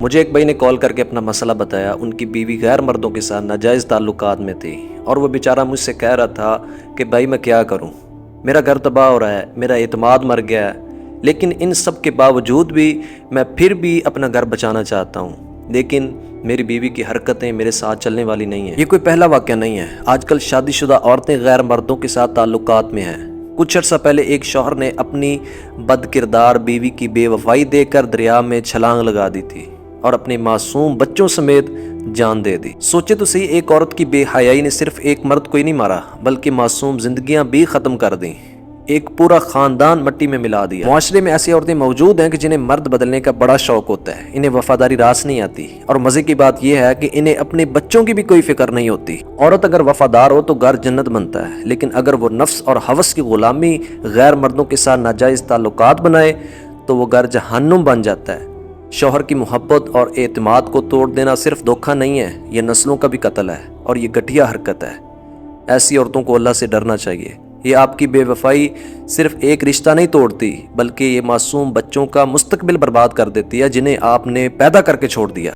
مجھے ایک بھائی نے کال کر کے اپنا مسئلہ بتایا. ان کی بیوی غیر مردوں کے ساتھ ناجائز تعلقات میں تھی اور وہ بیچارہ مجھ سے کہہ رہا تھا کہ بھائی میں کیا کروں، میرا گھر تباہ ہو رہا ہے، میرا اعتماد مر گیا ہے، لیکن ان سب کے باوجود بھی میں پھر بھی اپنا گھر بچانا چاہتا ہوں، لیکن میری بیوی کی حرکتیں میرے ساتھ چلنے والی نہیں ہیں. یہ کوئی پہلا واقعہ نہیں ہے. آج کل شادی شدہ عورتیں غیر مردوں کے ساتھ تعلقات میں ہیں. کچھ عرصہ پہلے ایک شوہر نے اپنی بد کردار بیوی کی بے وفائی دیکھ کر دریا میں چھلانگ لگا دی تھی اور اپنے معصوم بچوں سمیت جان دے دی. سوچے تو صحیح، ایک عورت کی بے حیائی نے صرف ایک مرد کو ہی نہیں مارا بلکہ معصوم زندگیاں بھی ختم کر دیں، ایک پورا خاندان مٹی میں ملا دیا. معاشرے میں ایسی عورتیں موجود ہیں کہ جنہیں مرد بدلنے کا بڑا شوق ہوتا ہے، انہیں وفاداری راس نہیں آتی، اور مزے کی بات یہ ہے کہ انہیں اپنے بچوں کی بھی کوئی فکر نہیں ہوتی. عورت اگر وفادار ہو تو گھر جنت بنتا ہے، لیکن اگر وہ نفس اور ہوس کی غلامی غیر مردوں کے ساتھ ناجائز تعلقات بنائے تو وہ گھر جہنم بن جاتا ہے. شوہر کی محبت اور اعتماد کو توڑ دینا صرف دھوکہ نہیں ہے، یہ نسلوں کا بھی قتل ہے اور یہ گھٹیا حرکت ہے. ایسی عورتوں کو اللہ سے ڈرنا چاہیے. یہ آپ کی بے وفائی صرف ایک رشتہ نہیں توڑتی بلکہ یہ معصوم بچوں کا مستقبل برباد کر دیتی ہے جنہیں آپ نے پیدا کر کے چھوڑ دیا.